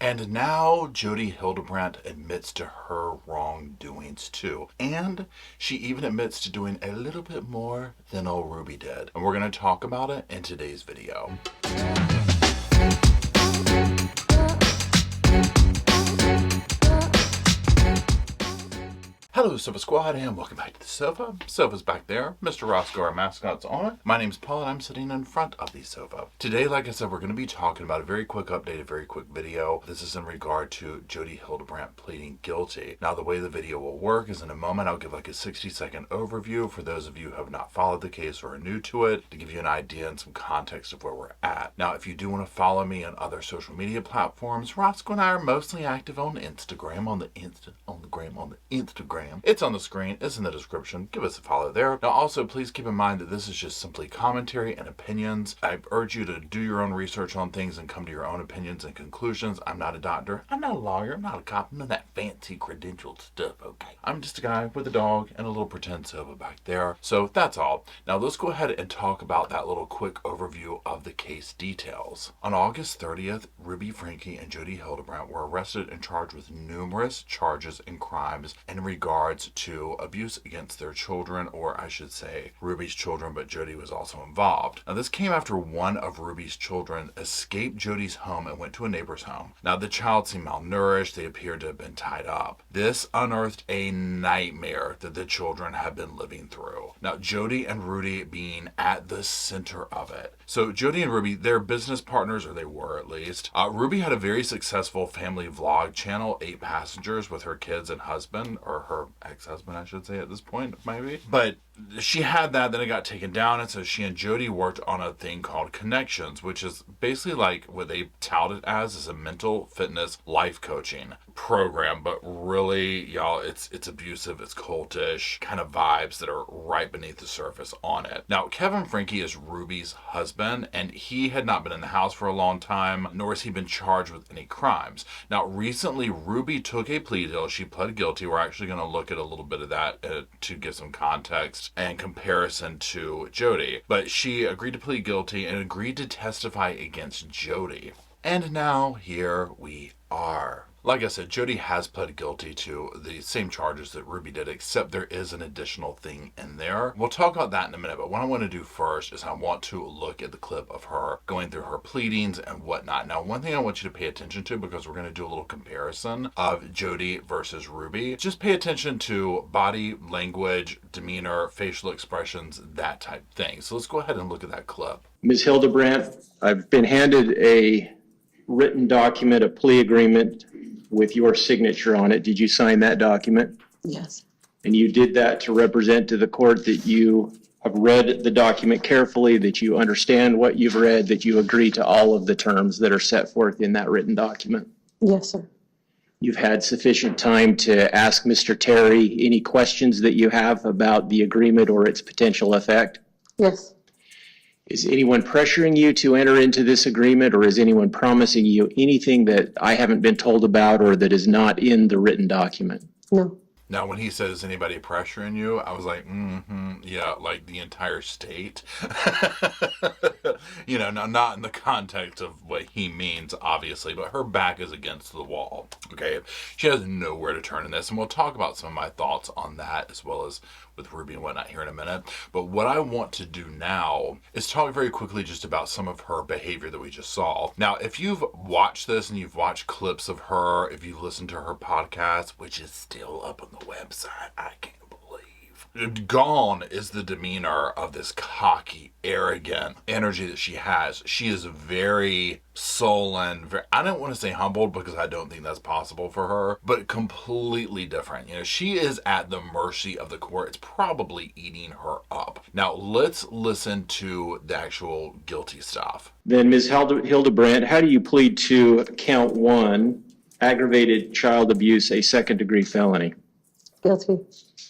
And now Jodi Hildebrandt admits to her wrongdoings too. And she even admits to doing a little bit more than old Ruby did. And we're going to talk about it in today's video. Hello Sofa Squad and welcome back to the sofa. Sofa's back there. Mr. Roscoe, our mascot's on it. My name's Paul and I'm sitting in front of the sofa. Today, like I said, we're going to be talking about a very quick update, a very quick video. This is in regard to Jodi Hildebrandt pleading guilty. Now the way the video will work is in a moment I'll give like a 60-second overview for those of you who have not followed the case or are new to it to give you an idea and some context of where we're at. Now if you do want to follow me on other social media platforms, Roscoe and I are mostly active on Instagram, on the Instagram. It's on the screen, it's in the description. Give us a follow there. Now also please keep in mind that this is just simply commentary and opinions. I urge you to do your own research on things and come to your own opinions and conclusions. I'm not a doctor, I'm not a lawyer, I'm not a cop, none of that fancy credentialed stuff, okay? I'm just a guy with a dog and a little pretend sofa back there. So that's all. Now let's go ahead and talk about that little quick overview of the case details. On August 30th, Ruby Franke and Jodi Hildebrandt were arrested and charged with numerous charges and crimes in regards to abuse against their children, or I should say Ruby's children, but Jodi was also involved. Now this came after one of Ruby's children escaped Jodi's home and went to a neighbor's home. Now the child seemed malnourished, they appeared to have been tied up. This unearthed a nightmare that the children had been living through. Now Jodi and Rudy being at the center of it. So Jodi and Ruby, they're business partners, or they were at least. Ruby had a very successful family vlog channel, 8 Passengers, with her kids and husband, or her ex-husband I should say at this point maybe. But she had that, then it got taken down, and so she and Jodi worked on a thing called Connections, which is basically like what they tout it as is a mental fitness life coaching program, but really y'all it's abusive, it's cultish kind of vibes that are right beneath the surface on it. Now Kevin Franke is Ruby's husband, and he had not been in the house for a long time, nor has he been charged with any crimes. Now recently Ruby took a plea deal, she pled guilty. We're actually going to look at a little bit of that to give some context and comparison to Jodi, but she agreed to plead guilty and agreed to testify against Jodi. And now here we are. Like I said, Jodi has pled guilty to the same charges that Ruby did, except there is an additional thing in there. We'll talk about that in a minute, but what I want to do first is I want to look at the clip of her going through her pleadings and whatnot. Now, one thing I want you to pay attention to, because we're going to do a little comparison of Jodi versus Ruby, just pay attention to body language, demeanor, facial expressions, that type of thing. So let's go ahead and look at that clip. Ms. Hildebrandt, I've been handed a written document, a plea agreement with your signature on it. Did you sign that document? Yes. And you did that to represent to the court that you have read the document carefully, that you understand what you've read, that you agree to all of the terms that are set forth in that written document? Yes, sir. You've had sufficient time to ask Mr. Terry any questions that you have about the agreement or its potential effect? Yes. Is anyone pressuring you to enter into this agreement, or is anyone promising you anything that I haven't been told about or that is not in the written document? No. Now, when he said, is anybody pressuring you? I was like, yeah, like the entire state. You know, now not in the context of what he means, obviously, but her back is against the wall. Okay, she has nowhere to turn in this, and we'll talk about some of my thoughts on that as well as with Ruby and whatnot here in a minute. But what I want to do now is talk very quickly just about some of her behavior that we just saw. Now, if you've watched this and you've watched clips of her, if you've listened to her podcast, which is still up on the website, I can't believe. Gone is the demeanor of this cocky, arrogant energy that she has. She is very sullen, I don't want to say humbled because I don't think that's possible for her, but completely different. You know, she is at the mercy of the court. It's probably eating her up. Now, let's listen to the actual guilty stuff. Then, Ms. Hildebrandt, how do you plead to count 1, aggravated child abuse, a second-degree felony? Guilty.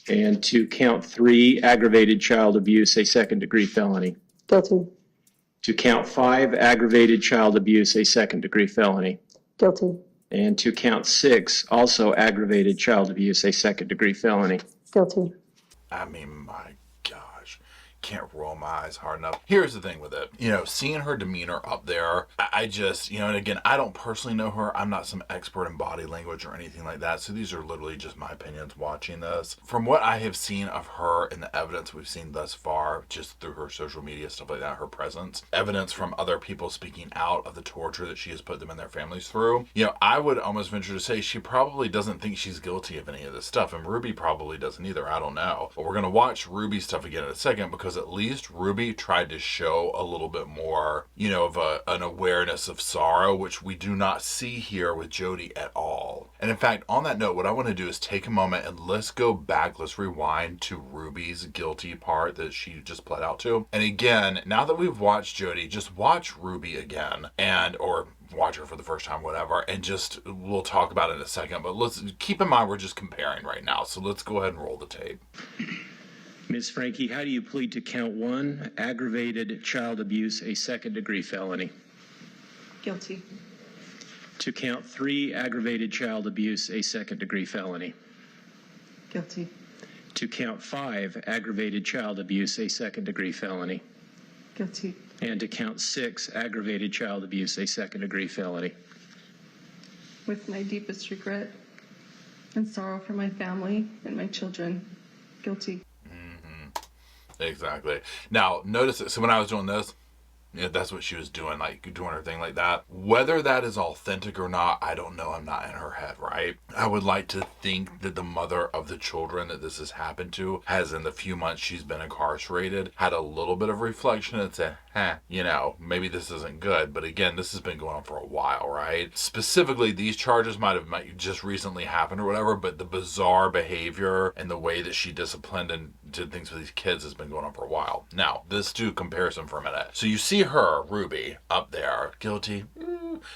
And to count 3, aggravated child abuse, a second-degree felony? Guilty. To count 5, aggravated child abuse, a second-degree felony? Guilty. And to count 6, also aggravated child abuse, a second-degree felony? Guilty. I mean, my gosh. can't roll my eyes hard enough. Here's the thing with it. Seeing her demeanor up there, I just, and again, I don't personally know her. I'm not some expert in body language or anything like that. So these are literally just my opinions watching this. From what I have seen of her and the evidence we've seen thus far, just through her social media, stuff like that, her presence, evidence from other people speaking out of the torture that she has put them and their families through, I would almost venture to say she probably doesn't think she's guilty of any of this stuff. And Ruby probably doesn't either. I don't know. But we're going to watch Ruby's stuff again in a second, because at least Ruby tried to show a little bit more, of an awareness of sorrow, which we do not see here with Jodi at all. And in fact, on that note, what I want to do is take a moment and let's go back, let's rewind to Ruby's guilty part that she just pled out to. And again, now that we've watched Jodi, just watch Ruby again, or watch her for the first time, whatever, and we'll talk about it in a second, but let's keep in mind we're just comparing right now. So let's go ahead and roll the tape. Ms. Frankie, how do you plead to count 1, aggravated child abuse, a second-degree felony? Guilty. To count 3, aggravated child abuse, a second-degree felony? Guilty. To count 5, aggravated child abuse, a second-degree felony? Guilty. And to count 6, aggravated child abuse, a second-degree felony? With my deepest regret and sorrow for my family and my children, guilty. Exactly. Now, notice it. So when I was doing this, that's what she was doing, like doing her thing like that. Whether that is authentic or not, I don't know. I'm not in her head, right? I would like to think that the mother of the children that this has happened to has, in the few months she's been incarcerated, had a little bit of reflection and said, maybe this isn't good. But again, this has been going on for a while, right? Specifically, these charges might just recently happened or whatever, but the bizarre behavior and the way that she disciplined and did things with these kids has been going on for a while. Now, let's do a comparison for a minute. So you see her, Ruby, up there, guilty,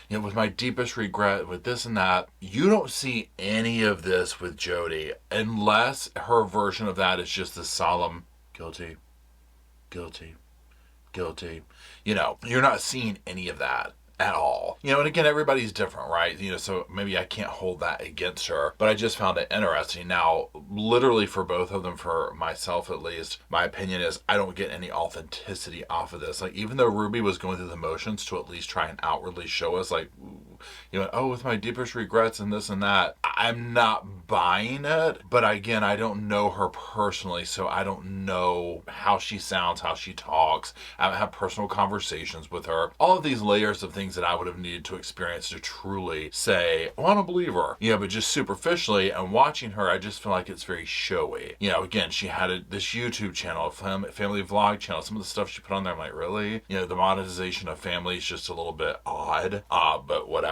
with my deepest regret, with this and that. You don't see any of this with Jodi, unless her version of that is just the solemn, guilty, guilty, guilty. You're not seeing any of that at all. And again, everybody's different, right? So maybe I can't hold that against her, but I just found it interesting. Now, literally for both of them, for myself at least, my opinion is I don't get any authenticity off of this. Like, even though Ruby was going through the motions to at least try and outwardly show us, like, with my deepest regrets and this and that, I'm not buying it. But again, I don't know her personally, so I don't know how she sounds, how she talks. I haven't had personal conversations with her. All of these layers of things that I would have needed to experience to truly say, I don't believe her. But just superficially, and watching her, I just feel like it's very showy. Again, she had this YouTube channel, a family vlog channel. Some of the stuff she put on there, I'm like, really? The monetization of family is just a little bit odd, but whatever.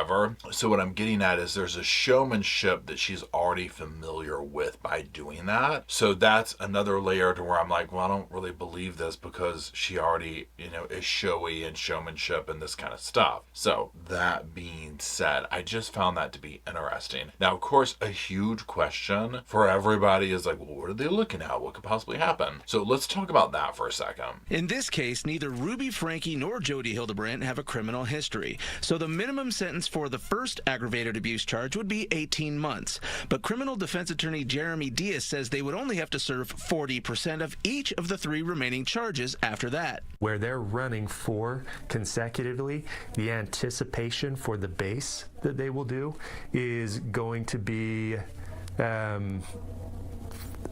So what I'm getting at is there's a showmanship that she's already familiar with by doing that. So that's another layer to where I'm like, well, I don't really believe this, because she already, is showy and showmanship and this kind of stuff. So that being said, I just found that to be interesting. Now, of course, a huge question for everybody is like, well, what are they looking at? What could possibly happen? So let's talk about that for a second. In this case, neither Ruby Frankie nor Jodi Hildebrandt have a criminal history. So the minimum sentence for the first aggravated abuse charge would be 18 months. But criminal defense attorney Jeremy Diaz says they would only have to serve 40% of each of the 3 remaining charges after that. Where they're running 4 consecutively, the anticipation for the base that they will do is going to be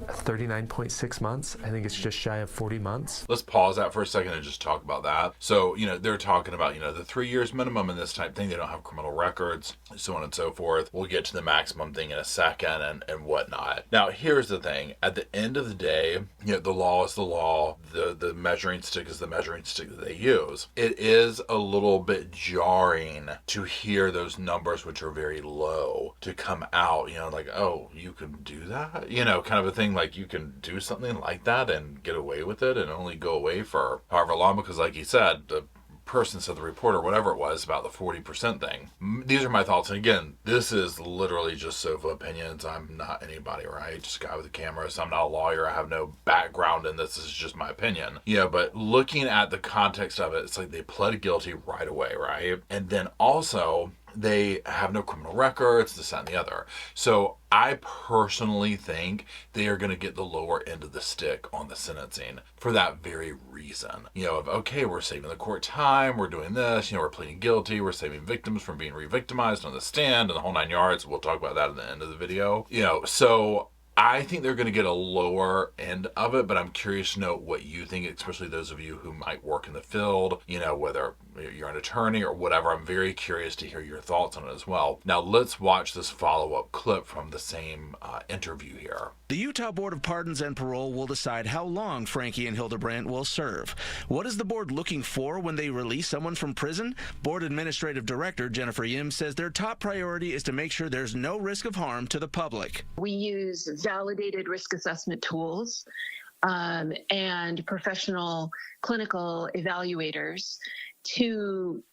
39.6 months. I think it's just shy of 40 months. Let's pause that for a second and just talk about that. So, they're talking about, the 3 years minimum in this type thing. They don't have criminal records, so on and so forth. We'll get to the maximum thing in a second and whatnot. Now, here's the thing. At the end of the day, the law is the law. The measuring stick is the measuring stick that they use. It is a little bit jarring to hear those numbers, which are very low, to come out, like, oh, you can do that? Kind of a thing, like you can do something like that and get away with it and only go away for however long, because like you said, the person said, the reporter, whatever it was, about the 40% thing. These are my thoughts. And again, this is literally just sofa opinions. I'm not anybody, right? Just a guy with a camera. So I'm not a lawyer. I have no background in this. This is just my opinion. But looking at the context of it, it's like they pled guilty right away, right? And then also, they have no criminal records, this, that, and the other. So I personally think they are going to get the lower end of the stick on the sentencing for that very reason. Okay, we're saving the court time, we're doing this, we're pleading guilty, we're saving victims from being re-victimized on the stand and the whole 9 yards. We'll talk about that at the end of the video. So I think they're going to get a lower end of it, but I'm curious to know what you think, especially those of you who might work in the field, whether you're an attorney or whatever. I'm very curious to hear your thoughts on it as well. Now, let's watch this follow-up clip from the same interview here. The Utah Board of Pardons and Parole will decide how long Frankie and Hildebrandt will serve. What is the board looking for when they release someone from prison? Board Administrative Director Jennifer Yim says their top priority is to make sure there's no risk of harm to the public. We use validated risk assessment tools and professional clinical evaluators to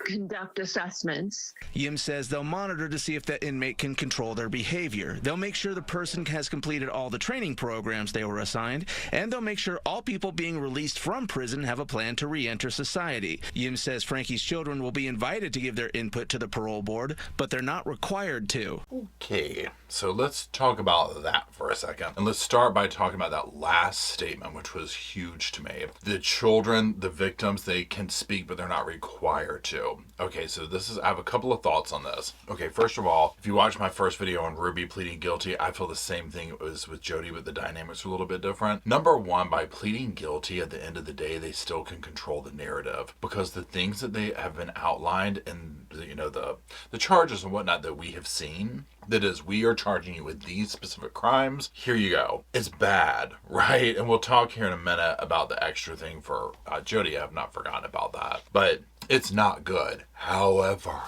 conduct assessments. Yim says they'll monitor to see if the inmate can control their behavior. They'll make sure the person has completed all the training programs they were assigned, and they'll make sure all people being released from prison have a plan to re-enter society. Yim says Frankie's children will be invited to give their input to the parole board, but they're not required to. Okay, so let's talk about that for a second. And let's start by talking about that last statement, which was huge to me. The children, the victims, they can speak, but they're not required to. Okay, so I have a couple of thoughts on this. Okay, first of all, if you watch my first video on Ruby pleading guilty, I feel the same thing as with Jodi, but the dynamics are a little bit different. Number one, by pleading guilty, at the end of the day, they still can control the narrative, because the things that they have been outlined in the charges and whatnot that we have seen, that is, we are charging you with these specific crimes, here you go. It's bad, right? And we'll talk here in a minute about the extra thing for Jodi. I have not forgotten about that, but it's not good. However,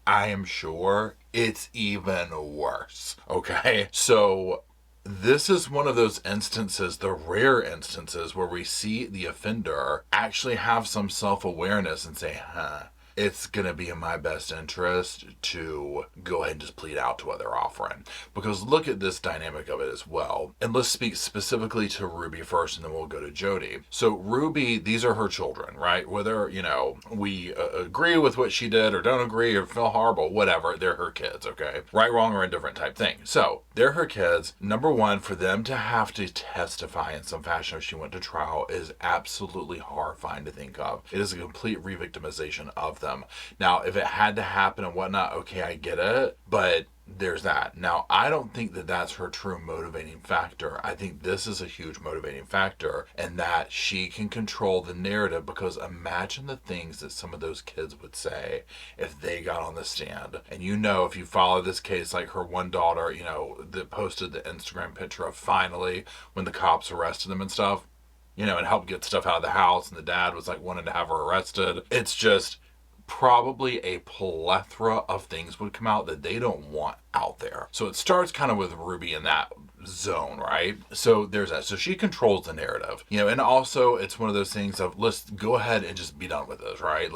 I am sure it's even worse, okay? So this is one of those instances, the rare instances, where we see the offender actually have some self-awareness and say, it's going to be in my best interest to go ahead and just plead out to what they're offering. Because look at this dynamic of it as well. And let's speak specifically to Ruby first, and then we'll go to Jodi. So Ruby, these are her children, right? Whether, we agree with what she did or don't agree or feel horrible, whatever, they're her kids, okay? Right, wrong, or indifferent type thing. So they're her kids. Number one, for them to have to testify in some fashion if she went to trial is absolutely horrifying to think of. It is a complete re-victimization of them. Now, if it had to happen and whatnot, okay, I get it, but there's that. Now, I don't think that that's her true motivating factor. I think this is a huge motivating factor, and that she can control the narrative, because imagine the things that some of those kids would say if they got on the stand. And if you follow this case, like her one daughter, that posted the Instagram picture of finally when the cops arrested them and stuff, and helped get stuff out of the house, and the dad was like wanting to have her arrested. It's just probably a plethora of things would come out that they don't want out there. So it starts kind of with Ruby in that zone, right? So there's that. So she controls the narrative, and also it's one of those things of, let's go ahead and just be done with this, right?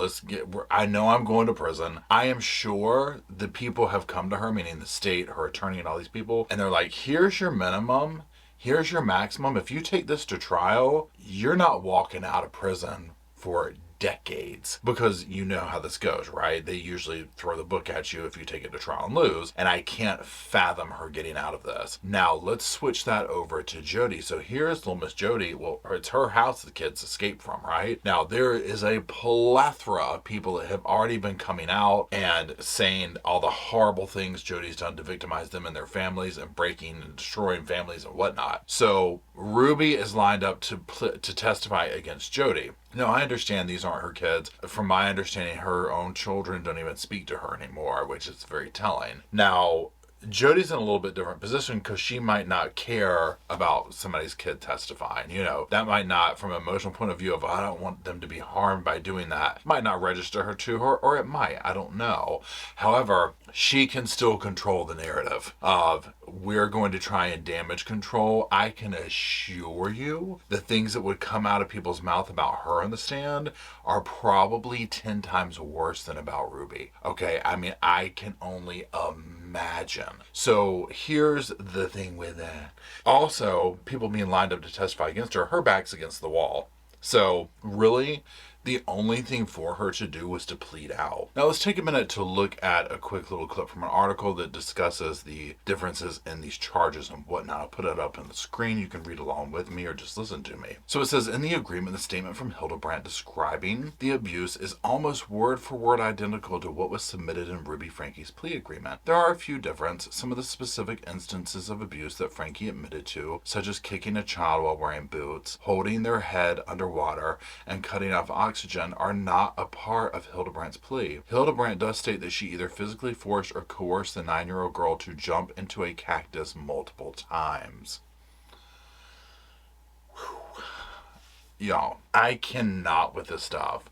I know I'm going to prison. I am sure the people have come to her, meaning the state, her attorney, and all these people, and they're like, here's your minimum, here's your maximum. If you take this to trial, you're not walking out of prison for decades, because you know how this goes, right? They usually throw the book at you if you take it to trial and lose, and I can't fathom her getting out of this. Now, let's switch that over to Jodi. So here's little Miss Jodi. Well, it's her house the kids escaped from, right? Now, there is a plethora of people that have already been coming out and saying all the horrible things Jodi's done to victimize them and their families, and breaking and destroying families and whatnot. So Ruby is lined up to testify against Jodi. Now, I understand these aren't her kids. From my understanding, her own children don't even speak to her anymore, which is very telling. Now, Jodi's in a little bit different position, because she might not care about somebody's kid testifying. That might not, from an emotional point of view of, I don't want them to be harmed by doing that, might not register her to her, or it might. I don't know. However, she can still control the narrative of, we're going to try and damage control. I can assure you the things that would come out of people's mouth about her on the stand are probably 10 times worse than about Ruby. Okay, I mean, I can only imagine. So here's the thing with that. Also, people being lined up to testify against her, her back's against the wall. So really, The only thing for her to do was to plead out. Now let's take a minute to look at a quick little clip from an article that discusses the differences in these charges and whatnot. I'll put it up on the screen. You can read along with me or just listen to me. So it says, in the agreement, the statement from Hildebrandt describing the abuse is almost word for word identical to what was submitted in Ruby Franke's plea agreement. There are a few differences. Some of the specific instances of abuse that Franke admitted to, such as kicking a child while wearing boots, holding their head underwater, and cutting off oxygen, are not a part of Hildebrandt's plea. Hildebrandt does state that she either physically forced or coerced the 9-year-old girl to jump into a cactus multiple times. Whew. Y'all, I cannot with this stuff.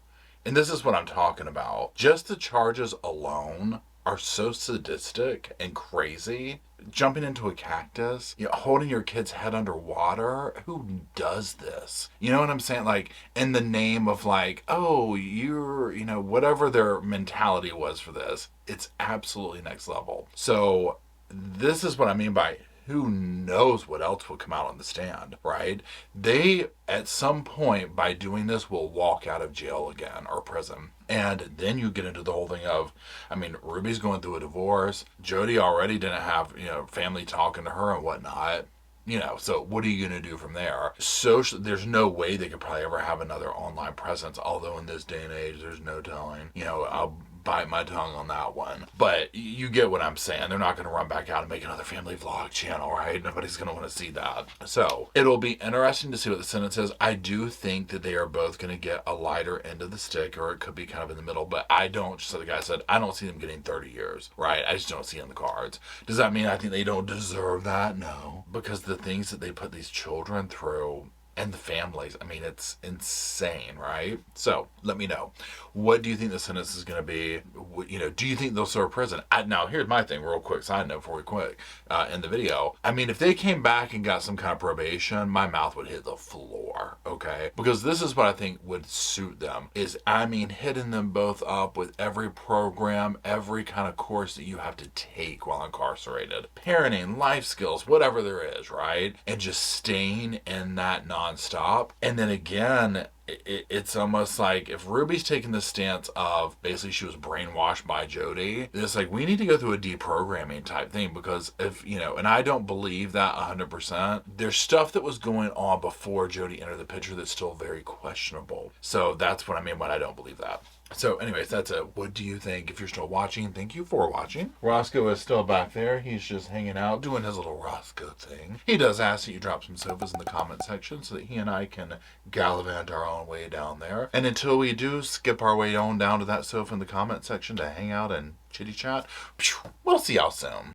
And this is what I'm talking about. Just the charges alone are so sadistic and crazy. Jumping into a cactus, holding your kid's head underwater. Who does this? You know what I'm saying? Like, in the name of like, oh, you're, whatever their mentality was for this, it's absolutely next level. So this is what I mean by who knows what else will come out on the stand, right? They, at some point, by doing this, will walk out of jail again or prison. And then you get into the whole thing of, Ruby's going through a divorce. Jodi already didn't have, family talking to her and whatnot. So what are you going to do from there? There's no way they could probably ever have another online presence, although in this day and age, there's no telling. I'll bite my tongue on that one. But you get what I'm saying. They're not going to run back out and make another family vlog channel, right? Nobody's going to want to see that. So it'll be interesting to see what the sentence is. I do think that they are both going to get a lighter end of the stick, or it could be kind of in the middle. But I don't, just like the guy said, I don't see them getting 30 years, right? I just don't see it in the cards. Does that mean I think they don't deserve that? No. Because the things that they put these children through, and the families, it's insane, right? So let me know. What do you think the sentence is going to be? Do you think they'll serve prison? Now, here's my thing, real quick side note before we quit in the video. If they came back and got some kind of probation, my mouth would hit the floor, okay? Because this is what I think would suit them, is, hitting them both up with every program, every kind of course that you have to take while incarcerated. Parenting, life skills, whatever there is, right? And just staying in that nonstop. And then again, it's almost like if Ruby's taking the stance of basically she was brainwashed by Jodi, it's like we need to go through a deprogramming type thing, because if, and I don't believe that 100%, there's stuff that was going on before Jodi entered the picture that's still very questionable. So that's what I mean when I don't believe that. So anyways, that's it. What do you think? If you're still watching, thank you for watching. Roscoe is still back there. He's just hanging out, doing his little Roscoe thing. He does ask that you drop some sofas in the comment section so that he and I can gallivant our own way down there. And until we do skip our way on down to that sofa in the comment section to hang out and chitty chat, we'll see y'all soon.